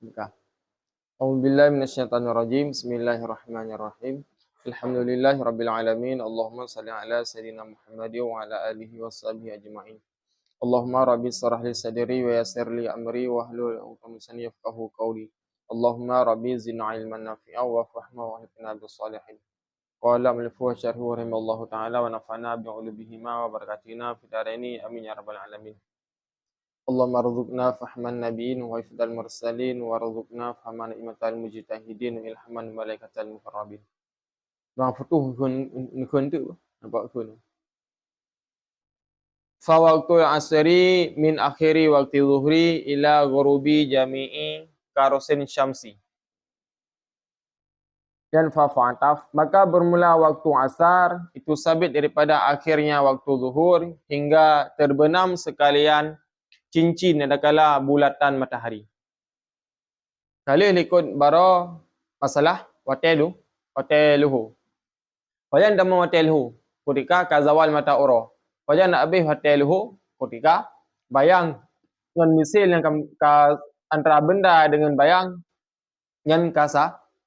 Nikah. A'udzubillahi minasyaitonirrajim. Bismillahirrahmanirrahim. Alhamdulillahirabbil alamin. Allahumma shalli ala sayidina Muhammad wa ala alihi washabihi ajmain. Allahumma rabbi shrah li sadri wa yassir li amri wa hlul 'uqdatam min lisani yafqahu qawli. Allahumma rabbi zidna ilman nafi'a wa fahma wa hifna bis salihin. Qala al-mu'allif syarhu rahimallahu ta'ala wa nafa'na bi 'ulumihima wa barakatina fid dharaini amin ya rabbal alamin. Allahumma rzuqna fahman nabiyyin wa hifdzal mursalin wa rzuqna fahman imatal mujtahidin wa ilhaman malaikatal muqarrabin. Bang futuh kun tu nampak kun. Fa waqtul asri min akhiri waqti zuhri ila ghurubi jami'i karosin syamsi. Dan fa fa'ataf, maka bermula waktu asar itu sabit daripada akhirnya waktu zuhur hingga terbenam sekalian cincin adakala bulatan matahari. Kali ikut baro masalah watelu luhu. Wajan dama watelu ketika kazawal mata uro. Wajan nak habis watelu ketika bayang dengan misil yang ka antara benda dengan bayang yang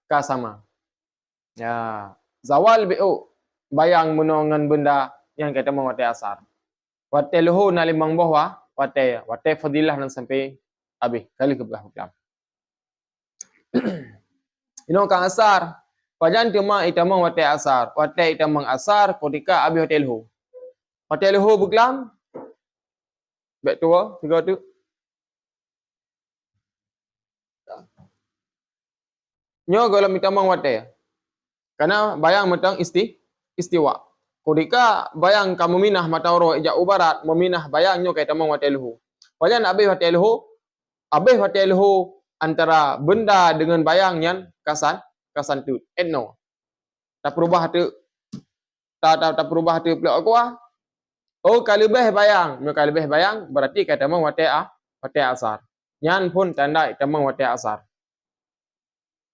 kasama. Ya, zawal bi'u bayang menongan benda yang kita mau wate asar. Watelu na limang bahwa wate fadilah nan sampai habis kali ke belakang. Ino kang asar pajan tema itamang wate asar wate itamang asar ketika habis hotelhu buklam baik tua tiga tu nyo golam itamang wate karena bayang matang istiwa ketika bayang kamu minah matawro ija ubarat meminah bayang nyo kai tamang hotelhu pajan habis hotelhu antara benda dengan bayang yang kasan tu etno tak berubah tu tak berubah tu pula aku kali lebih bayang berarti kata mang wate asar nyan pun tanda tamang wate asar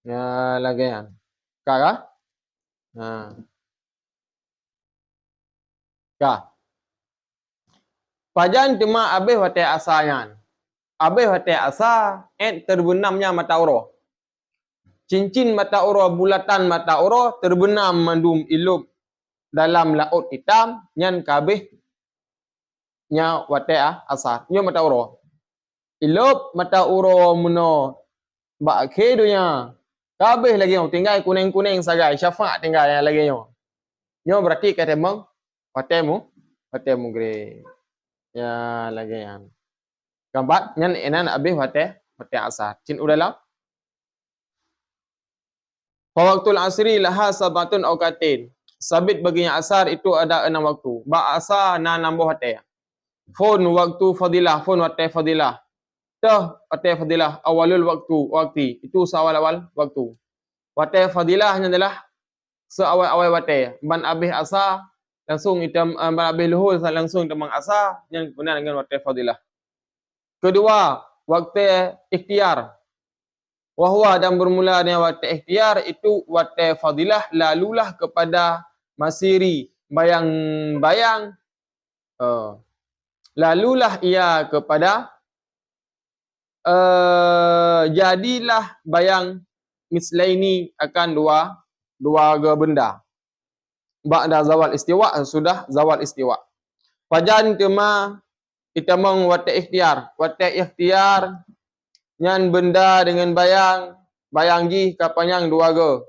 ya lagi yan kaka pajan cuma habis wate asarnya habis wate asar terbenamnya mata uro. Cincin mata uro, bulatan mata uro terbenam mandum ilup dalam laut hitam nyan kabeh nya wate asar. Nyo mata uro. Ilup mata uro muno bak kedunya. Kabeh lagi nyo tinggal kuning-kuning saja syafa' tinggal yang lagi nyo. Nyo berarti kata mong watemu gre. Ya lagi yan. Gambar nyan enan habis wate asar. Cin udalam. Waktul asri laha sabatun awqatin. Sabit baginya asar itu ada 6 waktu. Ba asar na nambah wate. Fun waktu fadilah, fun wate fadilah. Dah wate fadilah awalul waktu. Itu seawal-awal waktu. Wate fadilahnya adalah seawal-awal wate. Ban habis asar langsung ban habis luhur langsung temang asar yang kemudian dengan wate fadilah. Kedua, waktu ikhtiar. Wahwa dan bermula dengan wate ikhtiar itu wate fadilah lalulah kepada masiri bayang-bayang lalulah ia kepada jadilah bayang mislaini akan dua benda. Ba'da zawal istiwa sudah zawal istiwa. Pajan tema itamang wate ikhtiar nyan benda dengan bayang ji kapanyang dua ge.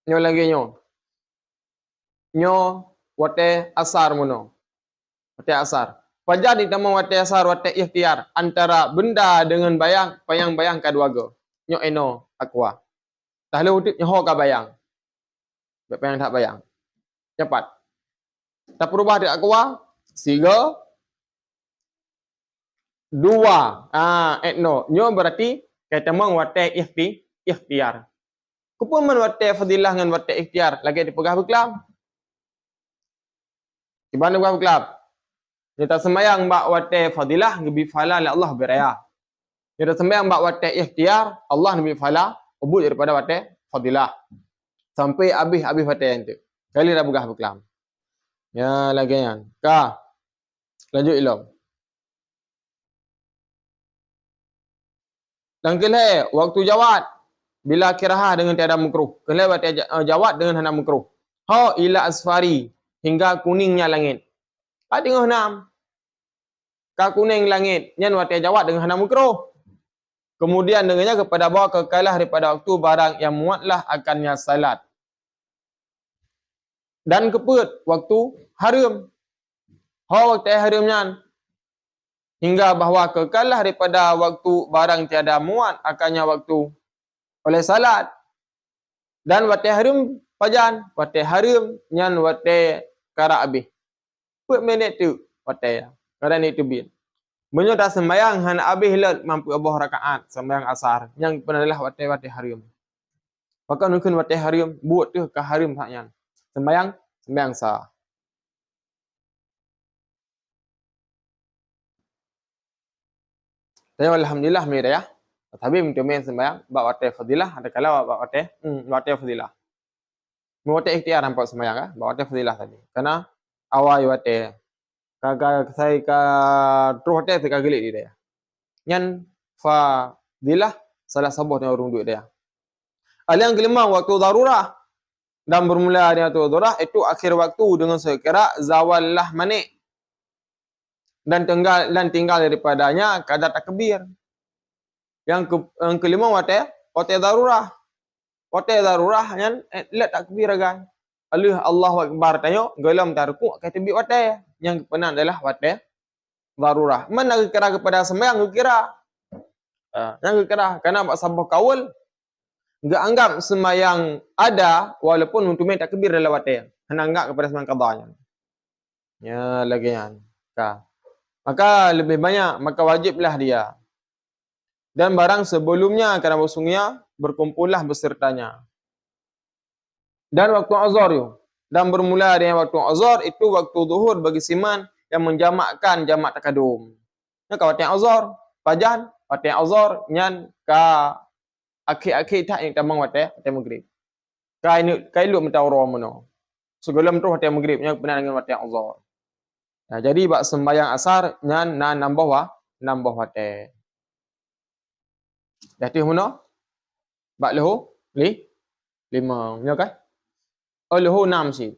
Nyo lagi nyo wate asar muno. Wate asar. Pajan itamang wate asar wate ikhtiar antara benda dengan bayang kadua ge. Nyo eno akwa. Tahlu utik nyo ka bayang. Bayang tak bayang. Cepat. Tak berubah di akwa. 3 2 etno nyo berarti kata mang wate ikhtiar. Kupaman wate fadilah ngan wate ikhtiar lagi dipegah beklam. Ibana pegah beklam. Kita sembayang mbak wate fadilah ngebi fala la Allah beraya. Kita sembayang mbak wate ikhtiar Allah ngebi fala ubud daripada wate fadilah. Sampai habis wate ente. Kali dah pegah beklam. Ya lagi yan. Lanjut ilmu. Dan kelih waktu jawat bila kiraha dengan tiada makruh. Kelih waktu jawat dengan hendak makruh. Ha ila asfari hingga kuningnya langit. Tengok enam. Ka kuning langit. Nyan waktu jawat dengan hendak makruh. Kemudian dengannya kepada bawa kekalah daripada waktu barang yang muatlah akannya salat. Dan keput waktu haram. Waktu haramnya hingga bahawa kekalah daripada waktu barang tiada muat akannya waktu oleh salat. Dan waktu haram pajan, waktu haram nyan waktu kara habis. Put minit tu waktu kerana itu bin. Menyo dah sembahyang han habis lat mampu abah rakaat sembahyang asar yang penalah waktu haram. Maka mungkin waktu haram buat tu ke haram saknya. Sembahyang sah. Tapi alhamdulillah mai dah ya. Tapi minta main sembahyang bab waktu fadilah ada kala bab waktu fadilah. Waktu ikhtiar nampak sembahyang ah, bab waktu fadilah tadi. Karena awal waktu kagak saya ka terus waktu ka gelik dia. Nyan fadilah salah sabuh dengan orang duit dia. Yang kelima waktu darurah dan bermula dengan waktu darurah itu akhir waktu dengan sekira zawal lah manik. Dan tinggal daripadanya kadar takbir. Yang kelima waktu darurah. Waktu darurah yang let takbir agan. Allahu Akbar tayo gelam tarku kata bi waktu yang kepenan adalah waktu darurah. Mana kira kepada sembahyang kira. Yang kira karena bak sabah kaul enggak anggap sembahyang ada walaupun untuk main takbir dalam waktu. Hendak enggak kepada sembahyang qadanya. Ya lagian. Maka lebih banyak, maka wajiblah dia. Dan barang sebelumnya kerana bersungguhnya, berkumpullah besertanya. Dan waktu azhar itu. Dan bermula dengan waktu azhar, itu waktu zuhur bagi siman yang menjamakkan jamak takadum. Maka waktu azhar, pajan, waktu azhar, nyan ka akhir-akhir tak yang tamang waktu maghrib. Ka iluk mentawara mana. Sebelum tu waktu maghrib, yang benar dengan waktu azhar. Nah, jadi bak sembahyang asar nyan nambah waktu. Dah tu mana? Bak lehu 5. Ya kan? Lehu 6 sih.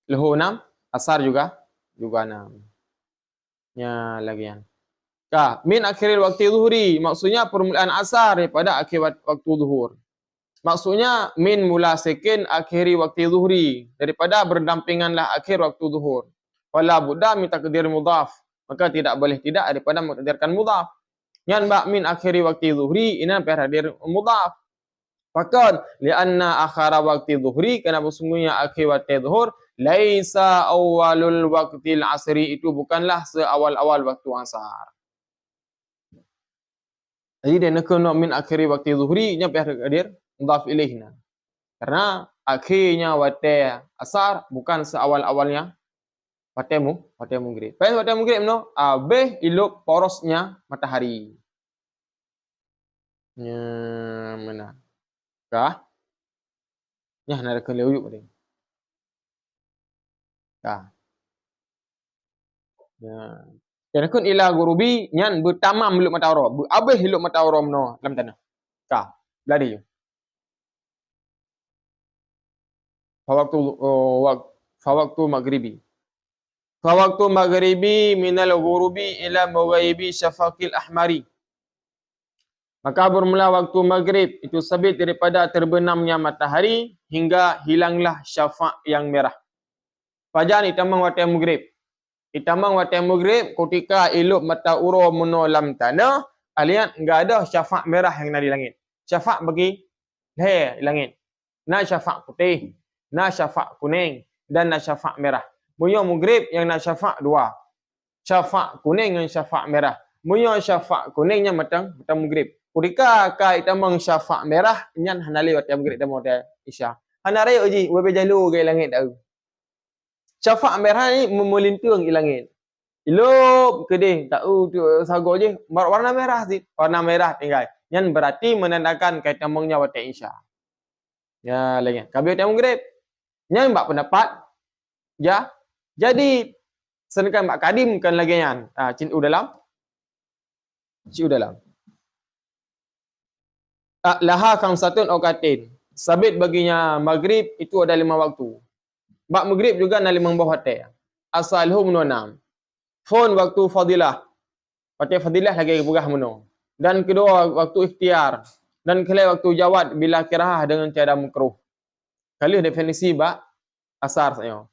Lehu 6, asar juga 6. Ya lagi yang. Min akhiril waktu zuhri, maksudnya permulaan asar daripada akhir waktu zuhur. Maksudnya min mula sekin akhiri waktu zuhri, daripada berdampinganlah akhir waktu zuhur. Wala budda min takdir mudhaf, maka tidak boleh tidak daripada mentakdirkan mudhaf. Yan ba min akhiri waktu zuhri ina takdir mudhaf. Faqad lianna akhara waktu zuhri karena sesungguhnya akhir waktu zuhur laisa awwalul waqtil asri, itu bukanlah seawal-awal waktu asar. Jadi dia nak min akhiri waktu zuhri nya takdir mudhaf ilaihna. Karena akhirnya waktu asar bukan seawal-awalnya waktu maghrib. Pada waktu maghrib no, abeh iluk porosnya matahari. Ya, mana? Kah? Ya, nak kena uyuk pada. Kah? Ya. Dan kun ila gurubi nyan bertamam iluk matahari. Abeh iluk matahari no dalam tanah. Kah? Beladi. Fawaktu maghribi. Fawaktu maghribi minal ghurubi ila maghribi syafaqil ahmari. Maka bermula waktu maghrib itu sabit daripada terbenamnya matahari hingga hilanglah syafaq yang merah. Fajar itamang waktu maghrib. Itamang waktu maghrib ketika iluk mata ura menolam tanah, aliat enggak ada syafaq merah yang ada di langit. Syafaq bagi leher langit. Na syafaq putih, na syafaq kuning dan na syafaq merah. Bunyo maghrib yang na syafaq dua. Syafaq kuning dan syafaq merah. Bunyo syafaq kuningnya matang maghrib. Ketika ka itamang syafaq merah nyan hanali waktu maghrib dan waktu isya. Hanare uji webe jalu ke langit tahu. Syafaq merah ni memelintung di langit. Ilup kedih tahu tu sago je warna merah sih. Warna merah tinggal. Nyan berarti menandakan kaitamangnya waktu isya. Ya lagi. Kabeh waktu maghrib. Nyan bak pendapat ya. Jadi senekan bak kadim kan lagi nyan. Ciu dalam. Laha khamsatun awqatin. Sabit baginya maghrib itu ada 5 waktu. Bak maghrib juga na 5 buah waktu. Asalhu menunam. Phone waktu fadilah. Waktu fadilah lagi pegah menu. Dan kedua waktu ikhtiar. Dan kelai waktu jawad bila kirah dengan tiada makruh. Kali definisi bak asar saya.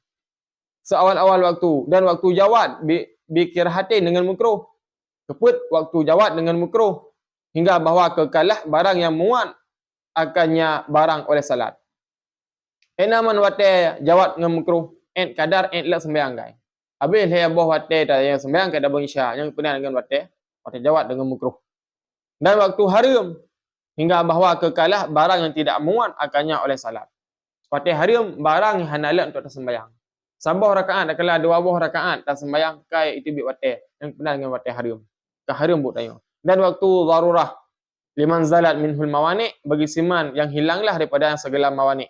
Seawal-awal waktu dan waktu jawad bi kirahatin dengan makruh. Keput waktu jawad dengan makruh hingga bahawa kekalah barang yang muat akannya barang oleh salat. Enaman wate jawad dengan makruh en kadar en lek sembahyang gai. Habis he boh wate dah yang sembahyang kada bang isya yang pernah dengan wate jawad dengan makruh. Dan waktu haram hingga bahawa kekalah barang yang tidak muat akannya oleh salat. Wate haram barang yang halal untuk tersembahyang. Sabah rakaat dah kala 2 buah rakaat tak sembahyang kai itu bi wate yang pernah dengan wate haram. Ke haram bu tanya. Dan waktu darurah liman zalat minhul mawani bagi siman yang hilanglah daripada segala mawani.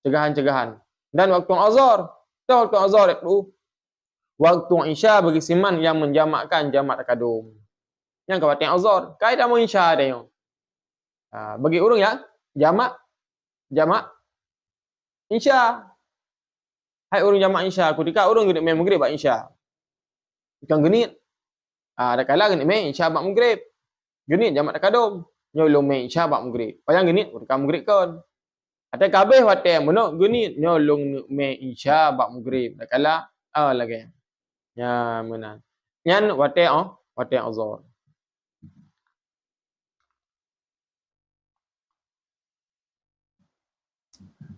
Cegahan-cegahan. Dan waktu azhar, waktu azhar itu waktu isya bagi siman yang menjamakkan jamak takadum. Yang kawat yang azhar, kaidah mau isya ada yang. Bagi orang ya, jamak isya. Hai orang jamak isya, ketika orang genit main maghrib bak isya. Ikan genit. Ada kala genit main isya bak maghrib. Genit jamak takadum. Nyolong main isya bak maghrib. Payang genit ketika maghrib kan. Ada kabeh wate mono genit nyolong main isya bak maghrib. Ada kala lagi. Ya menan. Nyan wate azhar.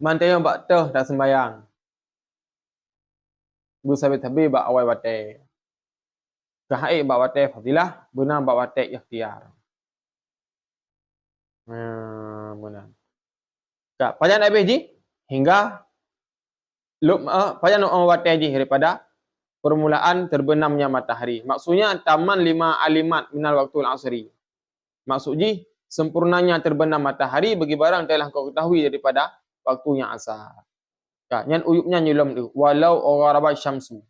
Mantai yang bak teh dah sembayang. Bu sabit habis bak awal wate. Kahai bak wate fadilah, benar bak wate ikhtiar. Benar. Kak, pajan habis ji hingga pajan wate ji daripada permulaan terbenamnya matahari. Maksudnya taman 5 alimat minal waktu al-asri. Maksud ji sempurnanya terbenam matahari bagi barang telah kau ketahui daripada waktunya asar. Kak, nyan uyupnya nyulam tu walau gharabat syamsu.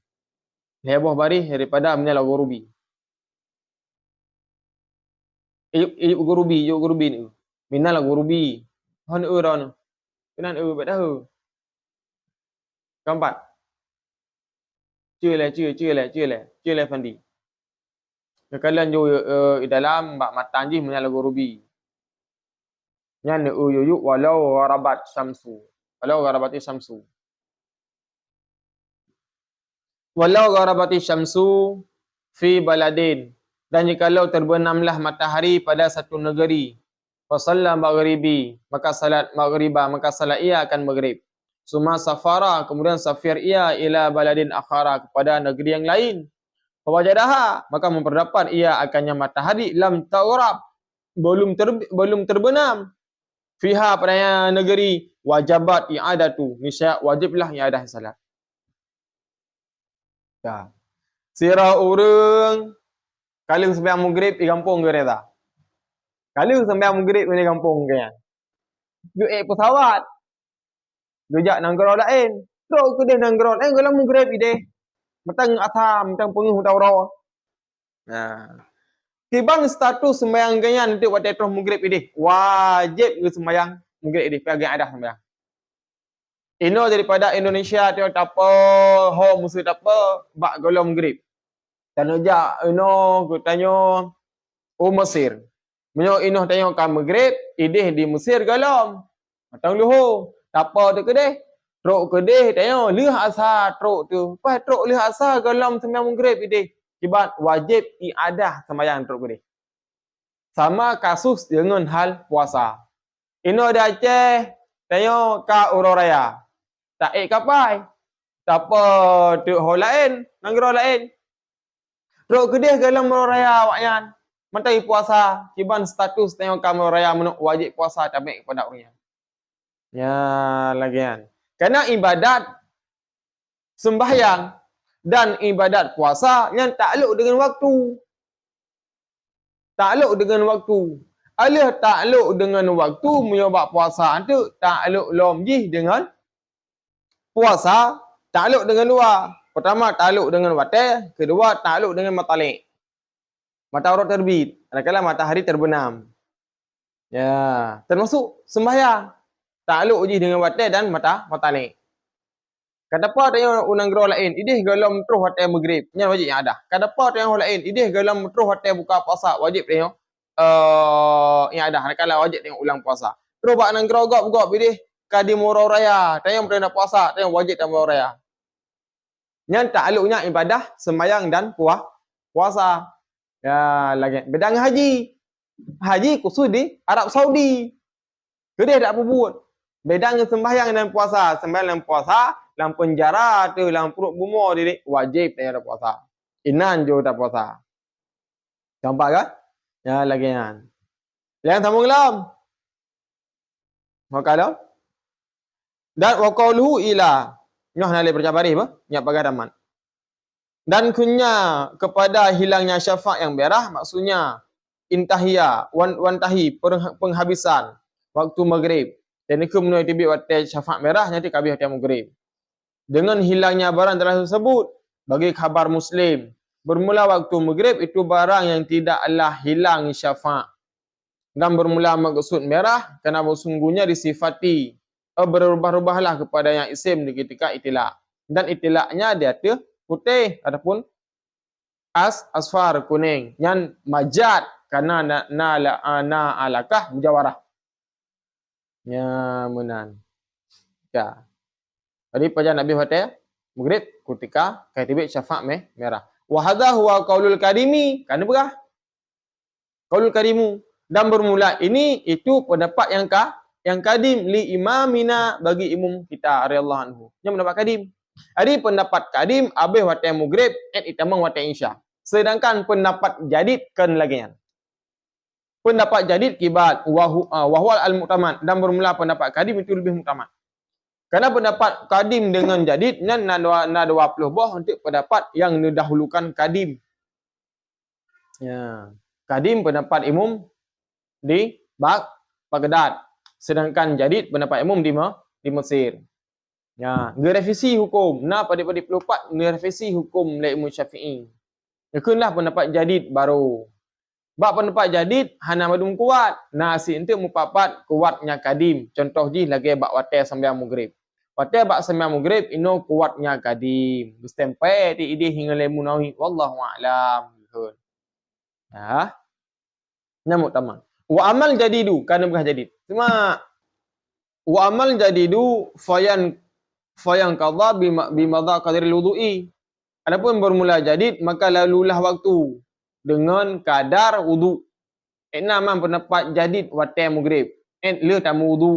Heboh bari daripada minal ghurubi. Iyup gurubi ni. Minal ghurubi. Han ran. Kenan bedah. Keempat. Cile Fandi. Kekalian jo dalam bak matan ji minal ghurubi. Nyan uyuyuk walau gharabat syamsu. Walau gharabati syamsu. Walau gharabati syamsu fi baladin. Dan jikalau terbenamlah matahari pada satu negeri, fasalla maghribi, maka salat maghribah, maka salat ia akan maghrib. Suma safara, kemudian safir ia ila baladin akhara, kepada negeri yang lain. Fawajadaha, maka memperdapat ia akannya matahari lam taurab, belum terbenam. Fiha, pada negeri, wajabat i'adatu, niscaya wajiblah i'adah salat. Ya. Sira orang kalau sembahyang maghrib di kampung ke reda. Kalau sembahyang maghrib di kampung ke. Duit pesawat. Gejak nanggrau lain. Terus ke dia nanggrau lain kalau maghrib ide. Matang asam, matang penguh tauro. Nah. Kibang status sembahyang ganyan nanti waktu terus maghrib ide. Wajib ke sembahyang maghrib ide. Pagi ada sembahyang. Ino daripada Indonesia tu tak apa, ho musuh tak apa, bak golong maghrib. Tanya jak ino tanya Mesir. Menyo ino tanya kan maghrib, idih di Mesir golong. Matang luho, tak apa tu kedeh. Truk kedeh tanya lih asar truk tu. Pas truk lih asar golong sembahyang maghrib idih. Kibat wajib iadah sembahyang truk kedeh. Sama kasus dengan hal puasa. Ino dah Aceh tanya ka Uraraya. Tak kapai. Tak apa tu ho lain, nanggro lain. Truk kedeh dalam raya wakyan. Mantai puasa, kiban status tengok kamu raya menuk wajib puasa tabik kepada orang. Ya, lagian. Karena ibadat sembahyang dan ibadat puasa yang takluk dengan waktu. Takluk dengan waktu. Alih takluk dengan waktu menyebab puasa tu takluk lomjih dengan puasa, takluk dengan luar. Pertama, takluk dengan wate. Kedua, takluk dengan matalik. Matahari terbit. Kadang-kadang matahari terbenam. Ya, termasuk sembahyang. Takluk je dengan batal dan matalik. Kadapa tanya unang gero lain, idih galam terus hotel maghrib. Nya wajib yang ada. Kadapa tanya orang lain, idih galam terus hotel buka puasa, wajib tanya yang ada. Kalau wajib tengok ulang puasa. Terus bak nang gero gop idih kadi murau raya. Tanya pernah puasa, tanya wajib tambah raya. Nya takluknya ibadah sembahyang dan puasa. Ya, lagi bedang haji. Haji khusus di Arab Saudi. Jadi ada apa buat? Beda dengan sembahyang dan puasa. Sembahyang dan puasa, dalam penjara tu, dalam perut bumur diri, wajib tak ada puasa. Inan jo tak puasa. Nampak kan? Ya, lagi kan. Yang sambung lam. Maka dah. Dan waqaluhu ila. Nyoh nalai percabari apa? Nyak pagadaman. Dan kunya kepada hilangnya syafa' yang berah, maksudnya intahiyah, wantahi, penghabisan waktu maghrib. Dan iku menurut tibik waktu syafa' merah, nanti kabih waktu maghrib. Dengan hilangnya barang tersebut, bagi khabar Muslim, bermula waktu maghrib itu barang yang tidaklah hilang syafa'. Dan bermula maksud merah, kerana sungguhnya disifati berubah-ubahlah kepada yang isim di ketika itilak. Dan itilaknya dia tu putih ataupun asfar kuning. Yang majad kerana na alakah mujawarah. Ya, menan. Ya. Jadi pada Nabi Fatih maghrib ketika kaitibik syafa' merah. Wa hadha huwa qaulul karimi. Kan berah? Qaulul karimu. Dan bermula ini itu pendapat yang kadim li imamina bagi imam kita radhiyallahu anhu. Yang pendapat kadim. Hari pendapat kadim abih waktu maghrib et itamang waktu isya. Sedangkan pendapat jadid kan lagian. Pendapat jadid kibat wahwal al-mu'tamad dan bermula pendapat kadim itu lebih mu'tamad. Kerana pendapat kadim dengan jadid nan na 20 buah untuk pendapat yang mendahulukan kadim. Ya. Kadim pendapat imam di Baghdad. Sedangkan jadid pendapat imam di Mesir. Ya, ngerevisi hukum. Na pada pelupat ngerevisi hukum oleh Imam Syafi'i. Ikulah pendapat jadid baru. Bab pendapat jadid hana madum kuat. Nasi untuk mupapat kuatnya kadim. Contoh ji lagi bab watai sembahyang maghrib. Watai bab sembahyang maghrib ino kuatnya kadim. Bestempai di ide hingga lemunawi wallahu a'lam. Ya. Nyamuk taman. Wa amal jadidu kana berah jadid. Cuma wa amal jadidu fayan qadha bimadha qadiril wudu'i. Adapun bermula jadid maka lalulah waktu dengan kadar wudu. Enam pendapat jadid watai maghrib. Le tamu wudu.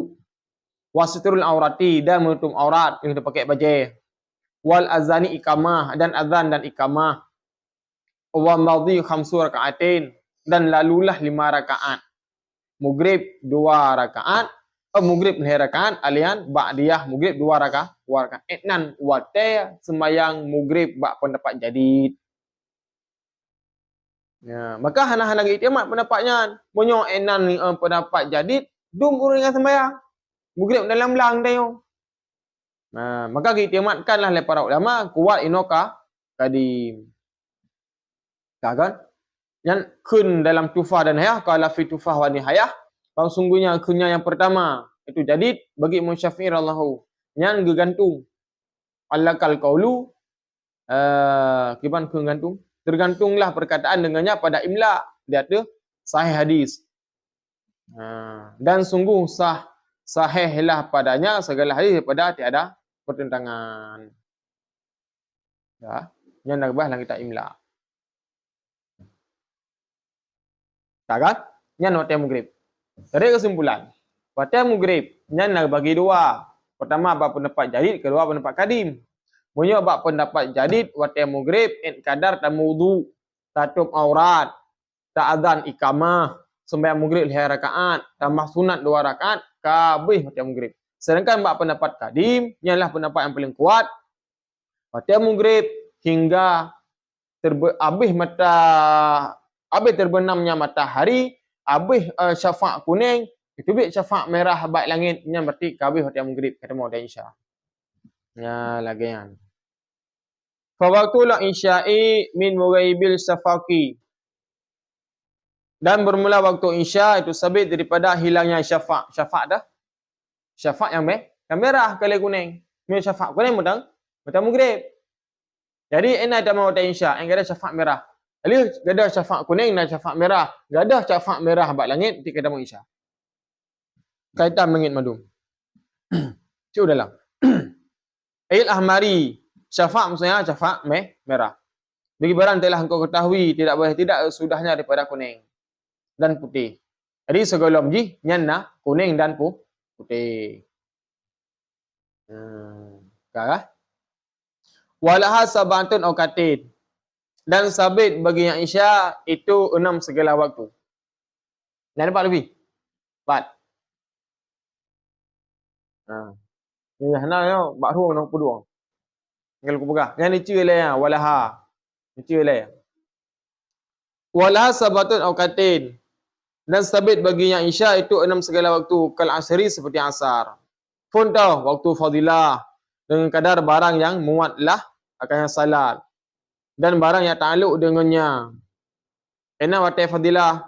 Wasitrul aurati dan menutup aurat yang kita pakai baju. Wal azani iqamah dan azan dan iqamah. Wa madhi khamsu raka'atin dan lalulah 5 rakaat. Maghrib 2 rakaat. Maghrib 2 rakaat alian ba'diyah maghrib 2 rakaat. Etnan watai sembahyang maghrib bak pendapat jadid. Ya, maka hana-hana iktimat pendapatnya. Monyo enan pendapat jadid dum urang dengan sembahyang. Maghrib dalam lang tayo. Nah, maka iktimatkanlah oleh para ulama kuat inoka kadim. Kan? Yang kun dalam tufah dan hayah qala fi tufah wa nihayah. Bang sungguhnya kunnya yang pertama itu jadid bagi Imam Syafi'i radhiyallahu yang gegantung. Allakal qaulu kiban kun gantung. Tergantunglah perkataan dengannya pada imla. Dia tu sahih hadis. Dan sungguh sahihlah padanya segala hadis daripada tiada pertentangan. Ya, yang nak bahas kita imla. Tak kan? Yang waktu maghrib. Dari kesimpulan, waktu maghrib yang nak bagi dua. Pertama bab pendapat jadid, kedua pendapat kadim. Punya bab pendapat jadid waktu maghrib kadar tamu wudu, tutup aurat, ta'adzan iqamah, sembahyang maghrib 2 rakaat, tambah sunat 2 rakaat, kabeh waktu maghrib. Sedangkan bab pendapat kadim ialah pendapat yang paling kuat. Waktu maghrib hingga habis terbenamnya matahari, habis syafa' kuning, itu bik syafa' merah baik langit, nya berarti kabeh waktu maghrib ketemu dan isya. Ya, lagian. Fa waqtul isya'i min mughaibil safaqi. Dan bermula waktu Isya itu sabit daripada hilangnya syafaq. Syafaq dah. Syafaq yang merah kali kuning. Ni syafaq kuning mudang maghrib. Jadi ina ada mau Isya, yang ada syafaq merah. Lalu gadah syafaq kuning dan syafaq merah. Gadah syafaq merah bak langit ketika mau Isya. Kaitan mengit madu. Cuk dalam. Ayat ahmari. Syafaq maksudnya syafaq merah. Bagi barang telah engkau ketahui tidak boleh tidak sudahnya daripada kuning dan putih. Jadi segolom ji nyanna kuning dan putih. Kah? Walaha sabatun awqatin. Dan sabit bagi yang Isya itu 6 segala waktu. Dah nampak lebih? 4. Ni hana yo bakru no pudu. Kalau ku pegah. Yang ni cuy lah walaha. Ni cuy lah. Walaha sabatun awqatin. Dan sabit bagi yang Isya itu 6 segala waktu. Kal asri seperti asar. Pun tahu waktu fadilah dengan kadar barang yang muatlah akan salat dan barang yang ta'alluq dengannya. Ena wate fadilah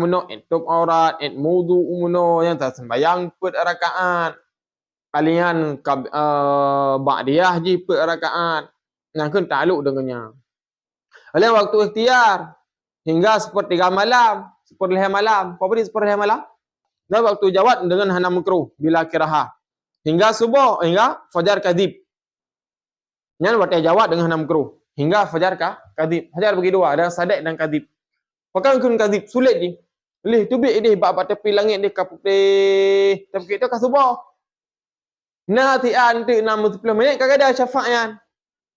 muno entub aurat et wudu muno yang tak sembayang put rakaat. Kalian ba'diyah ji put rakaat. Yang kun ta'alluq dengannya. Oleh waktu ikhtiar hingga sepertiga malam, sepertiga malam. Apa ni sepertiga malam? Dan waktu jawab dengan hana makruh bila kiraha. Hingga subuh, hingga fajar kadhib. Yang wate jawab dengan hana makruh. Hingga fajar kadhib. Fajar bagi dua, ada sadek dan kadhib. Pakai kun kadhib, sulit je. Lih tu biik dia bak tepi langit dia kaputih. Tapi kita ka subuh. Nah tian tu 60 minit kagak ada syafaq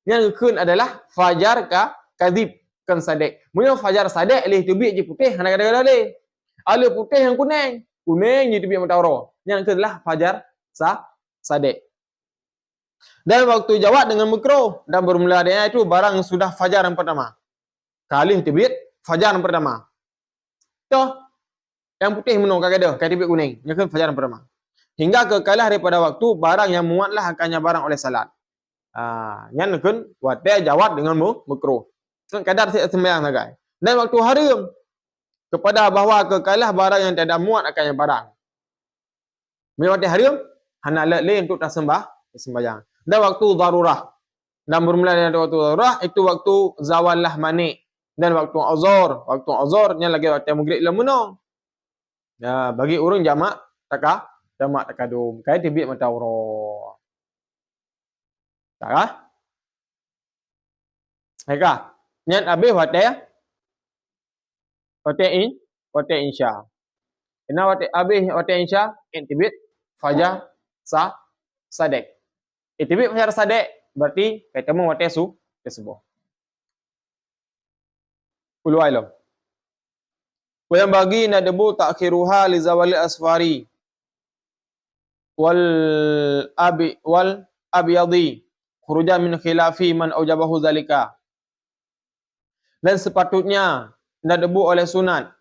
yang kun adalah fajar kadhib kan sadek. Mun fajar sadek lih tu biik je putih, hana kada-kada leh. Ala putih yang kuning. Kuning je tu biak matahari. Yang itu adalah fajar sadek. Dan waktu jawab dengan makruh dan bermula dia itu barang sudah fajar yang pertama. Kali terbit fajar yang pertama. Tuh yang putih menung kagak ada, kayak terbit kuning. Yang fajar yang pertama. Hingga kekalah daripada waktu barang yang muatlah akannya barang oleh salat. Yang kun wate jawab dengan makruh. Kan kadar sembahyang nagai. Dan waktu haram kepada bahawa kekalah barang yang tidak muat akannya barang. Mewati haram hana le untuk tak sembahyang. Dan waktu darurah. Dan bermula dengan waktu darurah itu waktu zawallah manik. Dan waktu azhar. Waktu azharnya lagi waktu maghrib lemunong. Ya, bagi urang jamak takadum. Kai tibik matahari. Tak? Haikah? Nyat habis wate Isya. Kena habis wate Isya, intibit fajar sadek. Intibit fajar sadek berarti ketemu wate subuh. Ulu alam. Yang bagi nadabu ta'khiruha li zawali asfari wal abyadi khurujan min khilafi man aujabahu zalika. Dan sepatutnya nadabu oleh sunat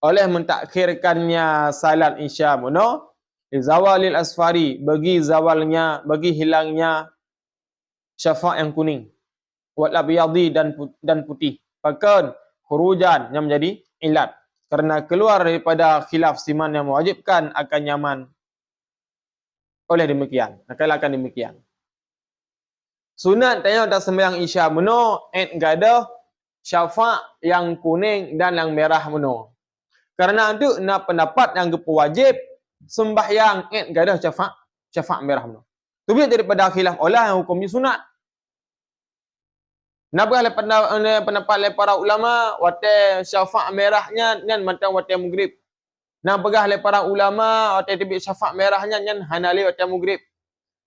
oleh mentakhirkannya salat Isya muno zawalil asfari bagi hilangnya syafaq yang kuning wal abyadi dan putih. Bahkan khurujan yang menjadi ilat karena keluar daripada khilaf siman yang mewajibkan akan nyaman. Oleh demikian, akan demikian. Sunat tanya dah sembahyang Isya muno gada syafaq yang kuning dan yang merah muno. Karena itu nak pendapat yang wajib sembahyang gada syafaq merah muno. Tu biar daripada khilaf olah yang hukumnya sunat. Nabah pendapat oleh para ulama wate syafaq merahnya nyan macam wate maghrib. Nabah oleh para ulama wate tibik syafaq merahnya nyan hanali wate maghrib.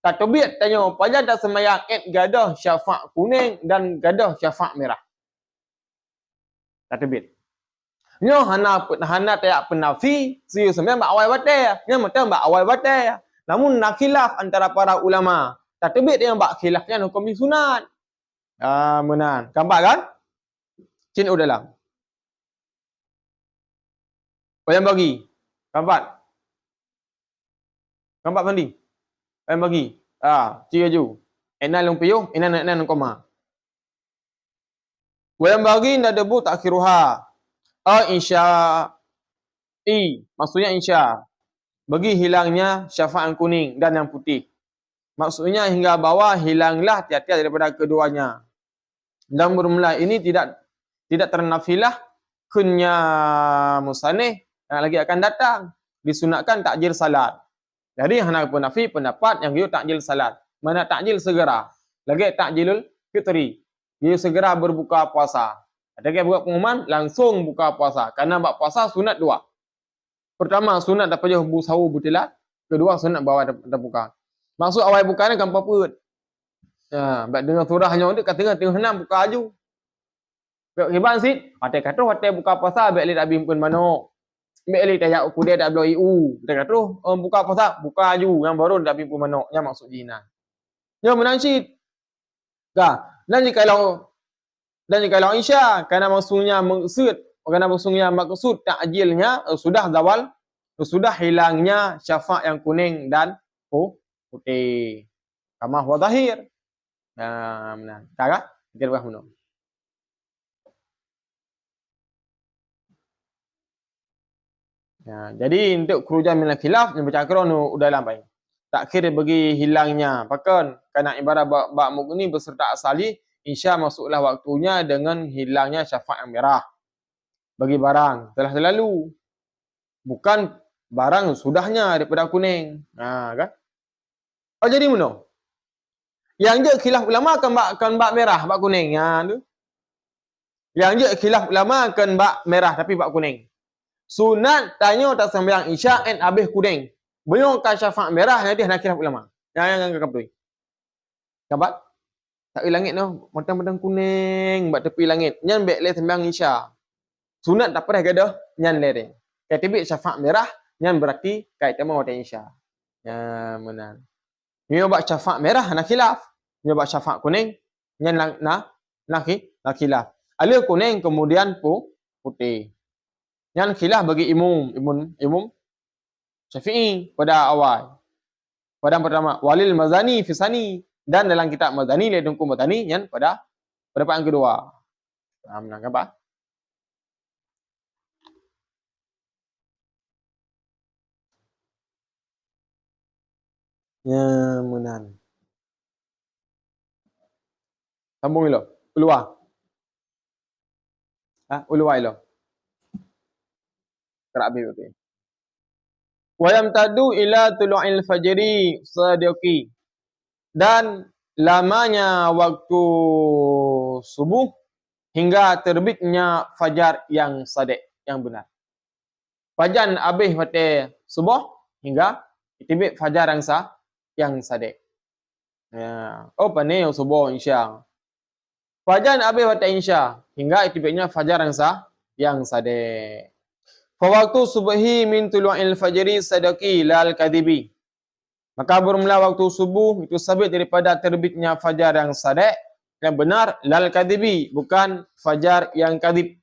Tak tebit tanya paja dah sembahyang gadah syafaq kuning dan gadah syafaq merah. Tak tebit. Nyo hana tayak penafi siu sembahyang bak awal wate. Nyan macam bak awal wate. Namun nak khilaf antara para ulama. Tak tebit yang bak khilafnya hukum sunat. Menan. Kampak kan? Cin dalam. Yang bagi. Kampak. Kampak mandi. Yang bagi. Cia ju. Enal yang piyuh, enal koma. Yang bagi nak debu takhiruha. insya'i, maksudnya insya. Bagi hilangnya syafa' yang kuning dan yang putih. Maksudnya hingga bawah hilanglah tiap-tiap daripada keduanya. Dan bermula ini tidak ternafilah kunya musaneh yang lagi akan datang. Disunatkan takjil salat. Jadi hana pun nafi pendapat yang dia takjil salat. Mana takjil segera. Lagi takjilul fitri. Dia segera berbuka puasa. Ada yang buat pengumuman langsung buka puasa. Karena buat puasa sunat dua. Pertama sunat daripada sahur butilat. Kedua sunat bawah dah buka. Maksud awal buka ni gampang perut. Ya, dengan surah hanya untuk kata tengah henam buka aju. Hebat sit, hotel kata hotel buka puasa baik li dak bimpun mano. Baik li tanya aku dia dak belo IU. Dia kata buka puasa, buka aju yang baru dak bimpun mano. Yang maksud jinan. Ya menang sit. Dah, dan kalau insya karena maksudnya maksud takjilnya sudah zawal, sudah hilangnya syafa' yang kuning dan putih. Kama huwa zahir. Nah, tak kita buat menang. Ya, jadi untuk kerujuan minal khilaf yang bercakap nu udah lambai. Takhir bagi hilangnya. Bahkan karena ibarat bab mukni beserta asali insya masuklah waktunya dengan hilangnya syafa' yang merah. Bagi barang telah terlalu. Bukan barang sudahnya daripada kuning. Kan? Oh jadi mana? Yang je khilaf ulama akan bak merah, bak kuning. Tu. Yang je khilaf ulama akan bak merah tapi bak kuning. Sunat tanya tak sembahyang isya and habis kuning. Belum kan syafa' merah nanti nak khilaf ulama. Yang betul. Nampak? Tak langit tu, matang-matang kuning bak tepi langit. Nyan baik le sembahyang isya. Sunat tak pernah gadah nyan le. Katibik syafa' merah nyan berarti kait tema waktu isya. Ya benar. Ni bak syafa' merah nak khilaf. Ni bak syafa' kuning nyan nak khilaf. Alih kuning kemudian putih. Yang khilaf bagi imum Syafi'i pada awal. Pada pertama, walil mazani fisani. Dan dalam kitab mazani, ledungku mazani, yang pada pendapat yang kedua. Menang apa? Ya, menang. Sambung ilo. Ulua. Ulua ilo. Kerabih, okey. Wayam tadu ila tulu'il fajri sadiqi. Dan lamanya waktu subuh hingga terbitnya fajar yang sadiq, yang benar. Fajar habis pada subuh hingga terbit fajar yang sadiq. Ya. Oh, pani yang subuh insya. Fajar habis pada insya hingga terbitnya fajar yang sadiq. Fawaktu subhi min tulu'il fajri sadaqi lal kadhibi. Maka bermula waktu subuh itu sabit daripada terbitnya fajar yang sadiq, yang benar, lal kadhibi, bukan fajar yang kadhib.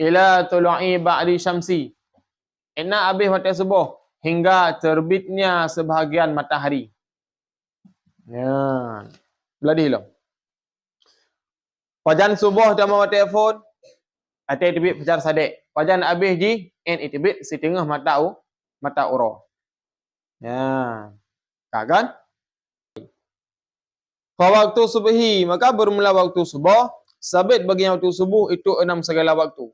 Ila tulu'i ba'di syamsi. Ina habis waktu subuh hingga terbitnya sebahagian matahari. Ya. Beladih lo. Fajar subuh dah mau telefon. Ate tibit fajar sadiq. Fajar habis ji en itibit setengah mata uro. Ya. Kan? Fa waktu subhi, maka bermula waktu subuh, sabit bagi waktu subuh itu 6 segala waktu.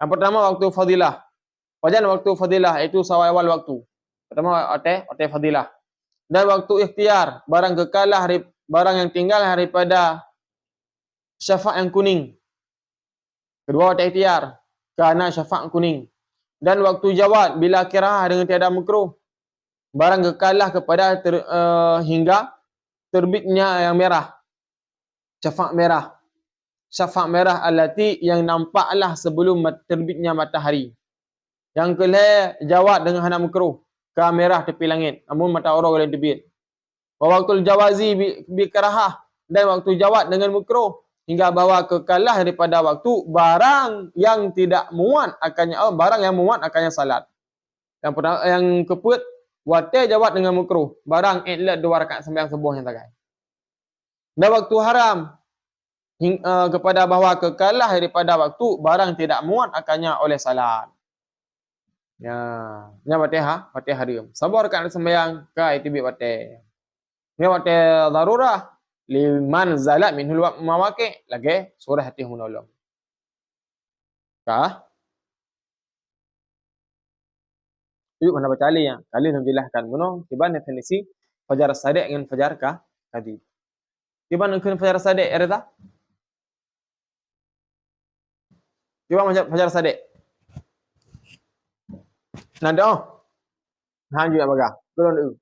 Yang pertama waktu fadilah. Fajar waktu fadilah itu awal waktu. Pertama ate fadilah. Dan waktu ikhtiar, barang kekalah barang yang tinggal daripada syafa' yang kuning. Kedua ate ikhtiar kerana syafa' kuning. Dan waktu jawad bila kirah dengan tiada makruh. Barang kekalah kepada hingga terbitnya yang merah. Syafa' merah. Syafa' merah alati yang nampaklah sebelum terbitnya matahari. Yang kelih jawad dengan hana makruh. Ke merah tepi langit. Namun mata orang boleh terbit. Waktu jawazi bi karahah. Dan waktu jawad dengan makruh. Hingga bahawa kekalah daripada waktu barang yang tidak muat akannya barang yang muat akannya salat. Yang pertama yang keput watai jawab dengan makruh, barang idlat 2 rakaat sembahyang subuh yang tagai. Dan waktu haram kepada bahawa kekalah daripada waktu barang tidak muat akannya oleh salat. Ya, nya Fatihah dia. Sabar kan sembahyang ka itu bi Fatihah. Nya Fatihah darurah liman zalat minhul mawaqi lagi surah hati menolong. Kah? Yuk mana baca ali ya. Kali menjelaskan mono tiba definisi fajar sadiq dengan fajar kadhib. Tiba nangkeun fajar sadiq erta? Tiba fajar sadiq. Nada oh. Han juga baga. Turun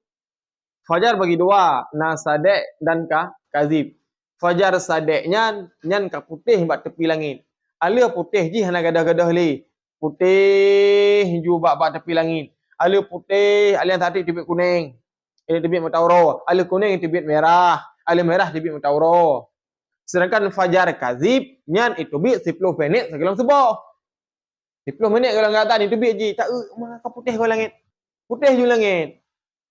fajar bagi dua, na sadiq dan kadhib. Fajar sadiqnya nyan ka putih bat tepi langit. Ala putih ji hana gadah-gadah li. Putih ju bat tepi langit. Ala putih, ala yang tadi tibit kuning. Ini tibit matauro. Ala kuning tibit merah. Ala merah tibit matauro. Sedangkan fajar kadhib nyan itu bit 10 minit segelang subuh. 10 minit kalau kata ni tibit ji. Tak mana ka putih ko langit. Putih ju langit.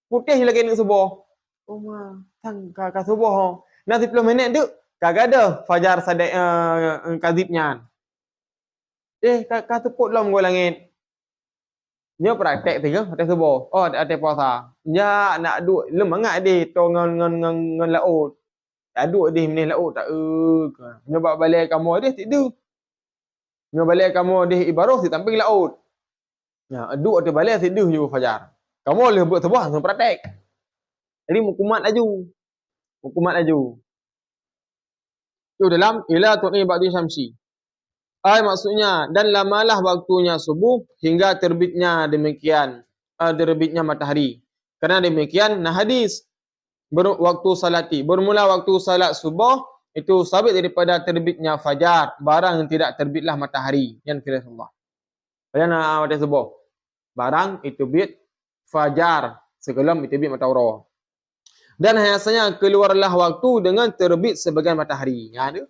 Putih je lagi nak subuh. Oh ma, sang ka subuh. Nah 10 minit tu kagak ada fajar sadiq kadhibnya. Ka tepuk dalam gua langit. Nya praktek tiga pada subuh. Oh ada puasa. Ya nak duk lemangat deh to ngan laut. Tak duk deh menih laut tak nya balik kamu deh tidur. Nya balik kamu deh ibarat si tamping laut. Ya duk ada balik tidur je fajar. Kamu boleh buat subuh langsung praktek. Jadi mukumat laju. Itu dalam ila tu'ni ba'di syamsi. Maksudnya dan lamalah waktunya subuh hingga terbitnya demikian terbitnya matahari. Karena demikian nah hadis waktu salati bermula waktu salat subuh itu sabit daripada terbitnya fajar barang yang tidak terbitlah matahari yang firman Allah. Bayana waktu subuh barang itu bit fajar sebelum itu bit matahari. Dan biasanya keluarlah waktu dengan terbit sebagian matahari. Ya ada.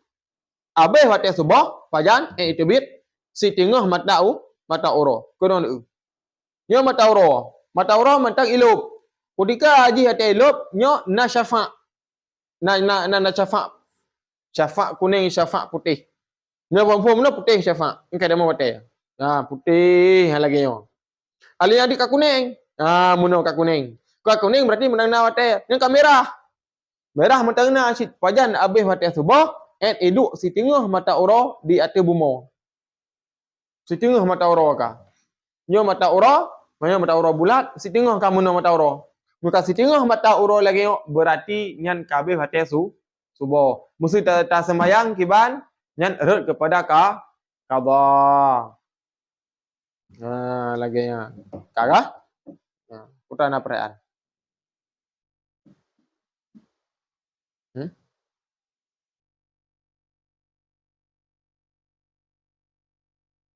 Habis waktu subuh, fajar, itu bit si tengah mata uro. Kena tu. Nya mata uro mentang ilup. Ketika haji hati ilup, nya na syafa'. Na syafa'. Syafa' kuning, syafa' putih. Nya perempuan mana putih syafa'. Ini kada mau mati. Putih lagi nya. Ali adik ka kuning. Muno ka kuning. Ka kuning berarti menang na mati. Yang ka merah. Merah mentang na sit fajar habis mati subuh. Iduk si tengah mata ura di atas bumi. Si tengah mata ura ka. Nyo mata ura bulat, si tengah kamu no mata ura. Muka si tengah mata ura lagi berarti nyan kabeh hati subuh. Mesti ta sembayang kiban nyan eret kepada qada. Lagi nya. Kagak? Putana perayaan.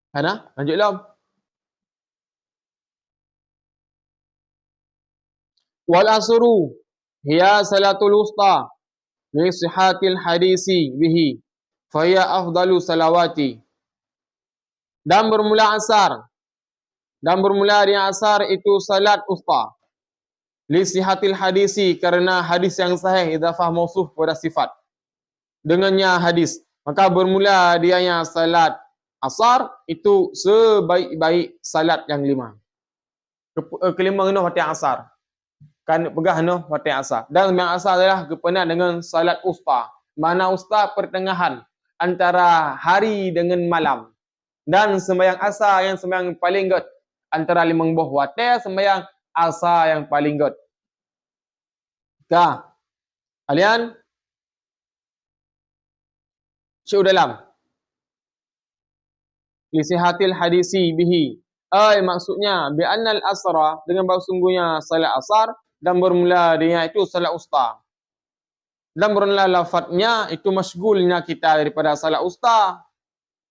Ana, lanjut lam. Wal asru hiya salatul wusta li sihhatil hadisi bihi fa hiya afdalu salawati. Dan bermula asar. Dan bermula dengan asar itu salat usta. Li sihhatil hadisi karena hadis yang sahih idafah mausuf pada sifat. Dengannya hadis. Maka bermula dianya salat asar itu sebaik-baik salat yang lima. Kelima kena waktu asar. Kan pegah kena waktu asar. Dan yang asar adalah kepenan dengan salat usta. Mana usta pertengahan antara hari dengan malam. Dan sembahyang asar yang sembahyang paling good antara limang buah waktu sembahyang asar yang paling good. Kalian syuk dalam lisihatil hadisi bihi. Maksudnya bi annal asra dengan bahawa sungguhnya salat asar dan bermula dengan itu salat usta. Dan bermula lafadznya itu masyghulnya kita daripada salat usta,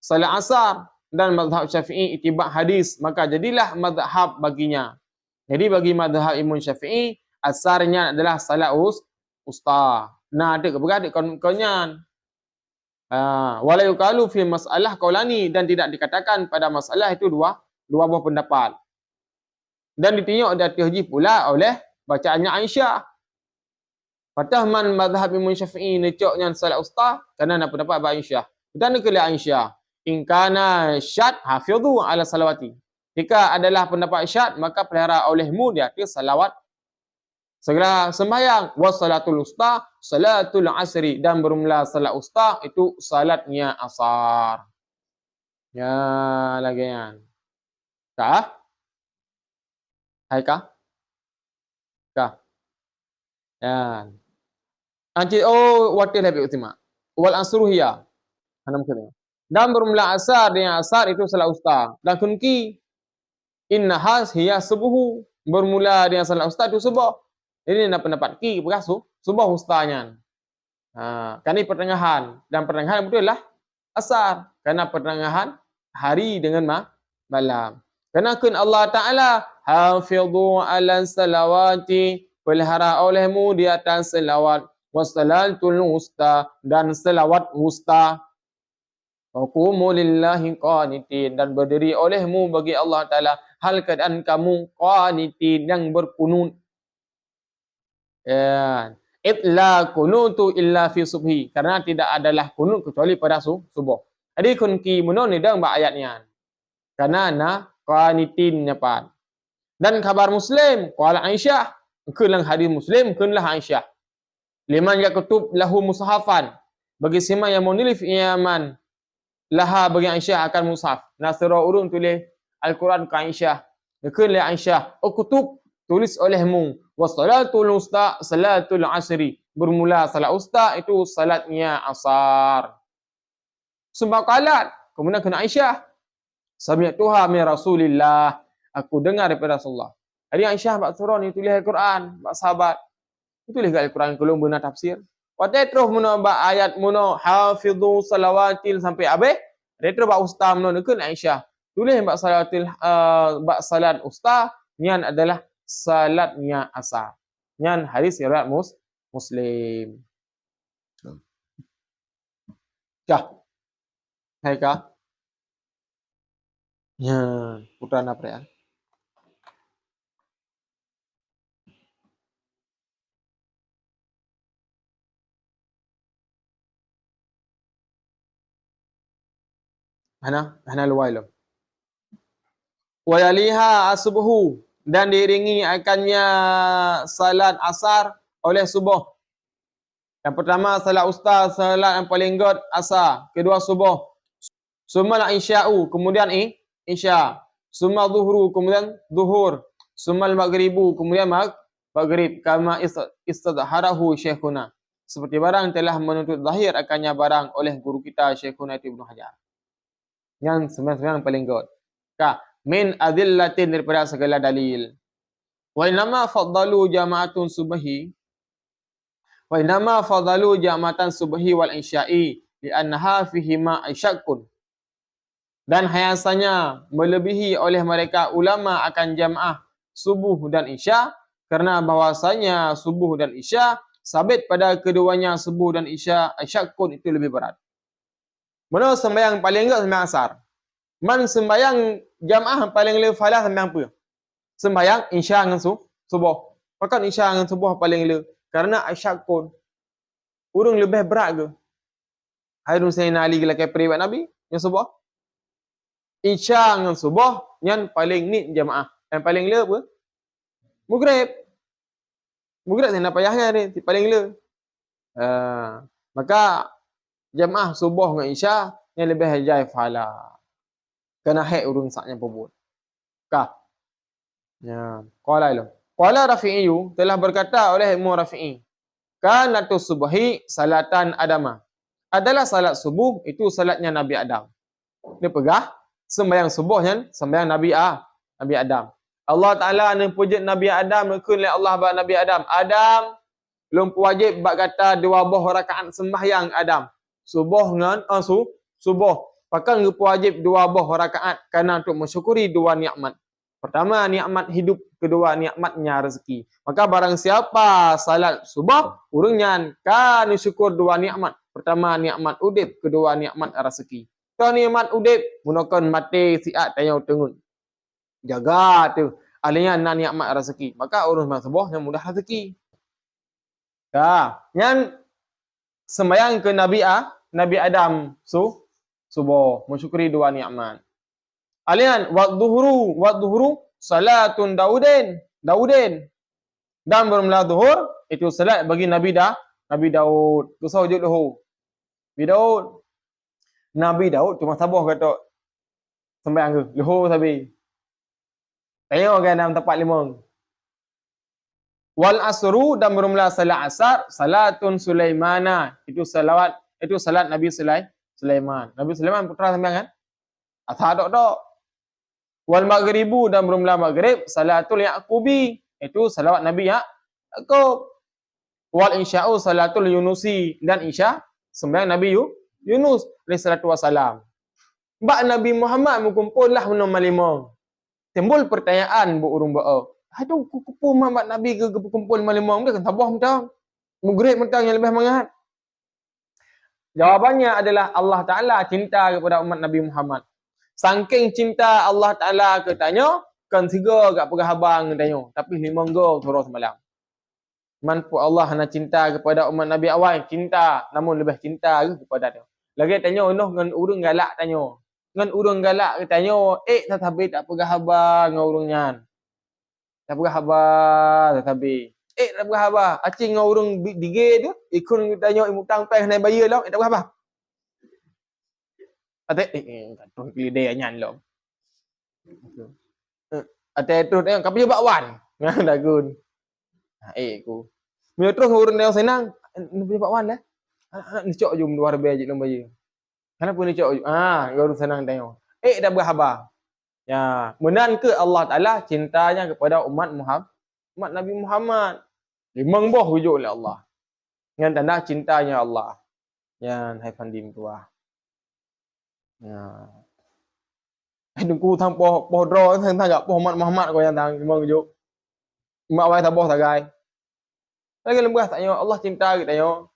salat asar dan mazhab Syafi'i ittiba' hadis, maka jadilah mazhab baginya. Jadi bagi mazhab Imam Syafi'i asarnya adalah salat usta. Nah, ada keberada kawan-kawannya. Wala yuqalu fi masalah qaulani dan tidak dikatakan pada masalah itu dua buah pendapat. Dan ditinjau dan diuji pula oleh bacaannya Aisyah. Patah man mazhab Imam Syafi'i necoknya salat usta kerana apa dapat Abu Aisyah. Dan kala Aisyah, in kana syad hafidhu ala salawati. Jika adalah pendapat syad maka pelihara olehmu di atas salawat segala sembahyang. Was salatul usta salatul asri, dan bermula salat usta itu salatnya asar. Ya lagi kan. Kah? Hai kah? Kah? Ya. Anci waktu lebih utama. Wal asruhiya. Hanam kena. Dan bermula asar dengan asar itu salat usta. Dan kunki inna has hiya subuhu, bermula dengan salat usta itu subuh. Ini nak pendapat ki berasu subuh ustanya. Kan ini pertengahan, dan pertengahan betul lah asar kerana pertengahan hari dengan malam. Kerana kun Allah Taala hafidhu ala salawati, pelihara olehmu di atas selawat, wassalatul wusta, dan selawat wusta. Waqumu lillahi qanitin, dan berdiri olehmu bagi Allah Taala hal keadaan kamu qanitin, yang berkunut. Ya. Itla kunutu illa fi subhi, karena tidak adalah kunut kecuali pada subuh. Jadi kunki munon ni dah ayatnya. Karena na qanitin nyapan. Dan kabar Muslim qala Aisyah, kelang hadis Muslim kunlah Aisyah. Liman yakutub lahu mushafan, bagi siapa yang menulis Yaman laha bagi Aisyah akan mushaf. Nasra urun tulis Al-Quran ke Aisyah. Kunlah Aisyah, ukutub tulis olehmu, wassalatul usta salatul asri, bermula salat usta itu salatnya asar. Sebab kalat kemudian kena Aisyah, sami'tuha min Rasulillah, aku dengar daripada Rasulullah. Jadi Aisyah bak surah ni tulis Al-Quran, bak sahabat tulis Al-Quran kelum benar tafsir. Waktu terus muno bak ayat muno hafidhu salawatil sampai habis. Dia terus bak usta muno dekat Aisyah. Tulis bak salatil bak salat usta nian adalah salatnya asar. Nian hadis riwayat Muslim. Kah? Hai kah? Ya, putra apa ya? Hana luwailo. Wa yaliha asbuhu, dan diiringi akannya salat asar oleh subuh. Yang pertama salat usta, salat yang paling god asar. Kedua subuh. Summal isya'u, kemudian isya. Summal zuhru, kemudian zuhur. Summal maghribu, kemudian maghrib. Kama istadharahu syekhuna, seperti barang telah menuntut zahir akannya barang oleh guru kita Syekhuna Ibnu Hajar. Yang sembilan paling god. Min adillatin, daripada segala dalil. Wa inama faddalu jama'atun subhi. Wa inama faddalu jama'atan subhi wal isya'i li'annaha fihi ma aisyakun. Dan hayasanya melebihi oleh mereka ulama akan jamaah subuh dan isya, kerana bahwasanya subuh dan isya sabit pada keduanya subuh dan isya, aisyakun itu lebih berat. Mana sembahyang paling enggak sembahyang asar. Man sembahyang jamaah paling lebih falah sembahyang apa? Sembahyang isya dengan subuh. Maka isya dengan subuh paling lebih, kerana aisyakun urung lebih berat ke? Harun Sayyidina Ali gelakai periwayat Nabi yang subuh. Isya dengan subuh yang paling ni jamaah. Yang paling le apa? Maghrib. Maghrib saya nak payahnya ni, paling le. Maka jamaah subuh dengan isya yang lebih hajai fala. Kena hak urun saknya pebut. Kah? Ya, qala ilo. Qala Rafi'i telah berkata oleh Imam Rafi'i, kanatu subhi salatan adama. Adalah salat subuh itu salatnya Nabi Adam. Dia pegah sembahyang subuh kan sembahyang Nabi Adam. Allah Taalaនឹងpuji Nabi Adam, nekun oleh Allah bak Nabi Adam. Adam belum wajib bak kata 2 rakaat sembahyang Adam. Subuh dengan subuh. Pakai wajib 2 rakaat kerana untuk mensyukuri 2 nikmat. Pertama nikmat hidup, kedua nikmatnya rezeki. Maka barang siapa salat subuh, urungnya kan syukur 2 nikmat. Pertama nikmat udip, kedua nikmat rezeki. Kau nikmat udip, gunakan mati siat tayau tengun. Jaga tu. Alihnya nak nikmat rezeki. Maka urus subuh yang mudah rezeki. Nyan sembayang ke Nabi Adam subuh mensyukuri dua nikmat. Alian wadzuhru salatun Daudin. Dan bermula zuhur itu salat bagi Nabi Daud. Kusau wujud lahu. Nabi Daud cuma sabuh kata sembayang ke. Lahu sabi. Tengok kan dalam tempat lima. Wal asru dan bermula salat asar salatun Sulaimana. Itu salat Nabi Sulaiman. Nabi Sulaiman putra sembayang kan? Asar dok. Wal maghribu dan bermula maghrib salatul Yaqubi. Itu salawat Nabi Yaqub. Wal insya'u salatul Yunusi dan isya sembahyang Nabi Yunus alaihi salatu wasalam. Mbak Nabi Muhammad mengumpullah nombor 5. Timbul pertanyaan bu urung bao. Aduh kupu Muhammad Nabi ke kumpul nombor 5 dia kan tabah mentang. Mughrib mentang yang lebih mangat. Jawabannya adalah Allah Taala cinta kepada umat Nabi Muhammad. Saking cinta Allah Taala ke tanya kan 3 kat pegah abang tanya tapi 5 go surah semalam. Manpu Allah hana cinta kepada umat Nabi awal cinta namun lebih cinta kepada dia. Lagi tanya noh ngan urang galak tanya. Ngan urang galak ke tanya tak habis tak pegah abang ngan urang nyan. Tak pegah abang tak habis. Tak pegah abang acing ngan urang dige tu ikun tanya imutang peh naik bayar lah tak pegah abang. Ate tu pilih nyan lo. Ate tu tengok kapi bakwan. Ngan dagun. Ku. Mio terus urang dia senang. Ni bakwan lah. Ni cok jum luar biasa je bayar. Kenapa ni cok? Urang senang tengok. Dah berhabar. Ya, menan ke Allah Taala cintanya kepada umat Nabi Muhammad. Limang boh wujud oleh Allah. Dengan tanda cintanya Allah. Yan hai pandim tua. Ya. Dengku thang poh dro thang gak poh Muhammad ko yang tang limang wujud. Mak wai taboh tagai. Lagi lembah tanya Allah cinta kita tanya.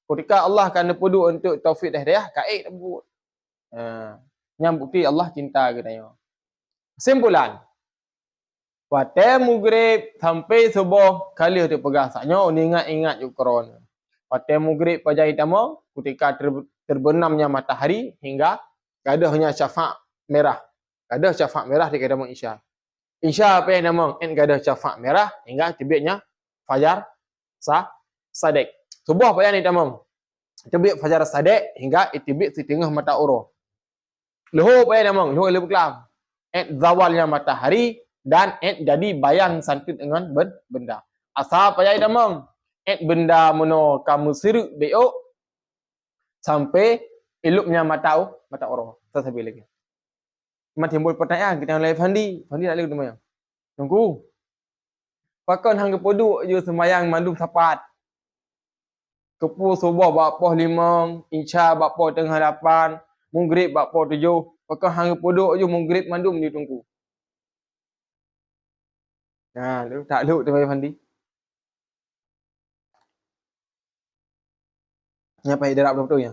Ketika Allah akan nepuduk untuk taufik dah dia, kaik dah. Yang bukti Allah cinta kita tanya. Kesimpulan. Pada maghrib sampai subuh kali tu pegah saknya ingat juga corona. Pada maghrib pada hitama ketika terbenamnya matahari hingga gadahnya syafaq merah. Gadah syafaq merah di kedama Isya. Isya apa yang nama gadah syafaq merah hingga terbitnya fajar sadiq. Subuh apa yang ditama? Terbit fajar sadiq hingga terbit setengah mata uro. Luhur apa yang nama? Luhur lebih kelam. Zawalnya matahari dan jadi bayan santut dengan benda. Asal apa yang nama? Benda mono kamu siru beok sampai eloknya mata uro. Tersabi lagi. Timbul pertanyaan kita yang lain Fandi tak lagi sembahyang. Tunggu. Pakon hang kepoduk je sembahyang mandum sapat. Kepu subuh bapoh 5, isya bapoh tengah 8, maghrib bapoh 7. Pakon hang kepoduk je maghrib mandum dia tunggu. Lu tak lu sembahyang Fandi. Nyapa hidarap betul ya?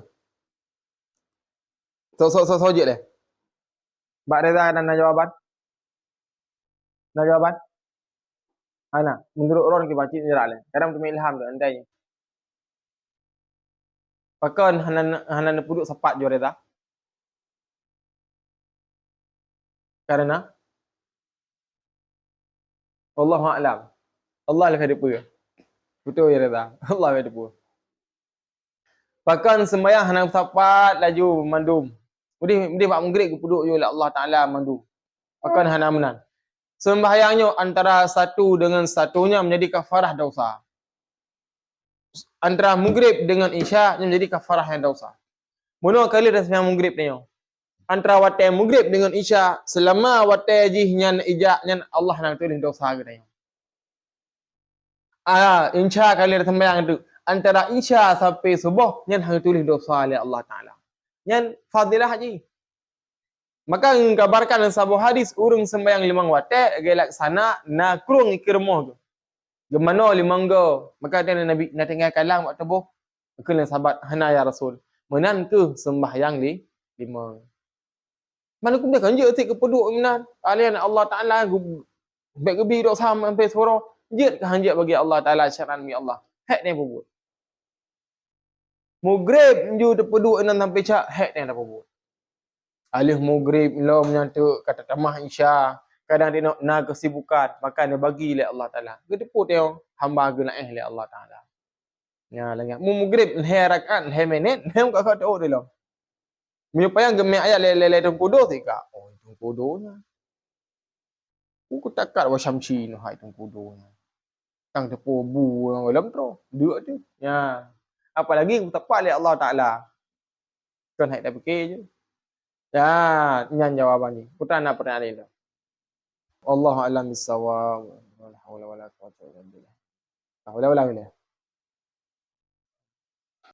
So je deh. Mbak Reza ada jawaban? Nak jawaban? Ana, menurut Ron ke baca ni rak. Kadang tu ilham tu andainya. Pakon hanan puduk sepat jo Reza. Karena Wallahu a'lam. Allah lah ada apa. Betul ya Reza. Allah ada apa. Pakon sembahyang hanan sepat laju mandum. Dia buat maghrib ke puduk je oleh Allah Taala mandum. Pakon hanan menan. Sembahyangnya antara satu dengan satunya menjadi kafarah dosa. Antara maghrib dengan isya menjadi kafarah yang dosa. Mono kali dah sembahyang maghrib ni. Antara watai maghrib dengan isya selama watai jihnya ijak nyan Allah nak tulis dosa kita. Isya kali dah sembahyang tu. Antara isya sampai subuh nyan hang tulis dosa oleh Allah Taala. Nyan fadilah haji. Maka kabarkan dalam sebuah hadis urang sembahyang 5 waktu gelak sana na kurung ikirmoh tu. Gemano 5 go. Maka dia Nabi nak tinggal kalang waktu boh. Kelan sahabat hana ya Rasul. Menan ke sembahyang 5. Mana ku dia kan je tik kepeduk menan. Alian Allah Taala baik gebi dok sam sampai suara. Je ke hanjat bagi Allah Taala syaran mi Allah. hek ni apa buat. Maghrib ju tepeduk nan sampai cak hek ni apa buat. Alih maghrib lo menyantuk kata tamah isya, kadang dia nak kesibukan, maka dia bagi oleh Allah Taala. Gedeput dia hamba guna oleh Allah Taala. Ya lagi. Mu maghrib he rakaat he minit, he ka kata oh dia. Mu payang gemi ayat lele tung kudo tika. Oh tung kudonya. Ku takat wa syamsi no hai tung kudonya. Tang tepo bu dalam tro. Dua tu. Ya. Apalagi ku tepat oleh Allah Taala. Kan hai dah fikir je. Ya, nyan jawapan ni. Ku tak nak pertanyaan ni. Wallahu a'lam bissawab. Wala haula wala quwwata illa billah. Ulang-ulang ni.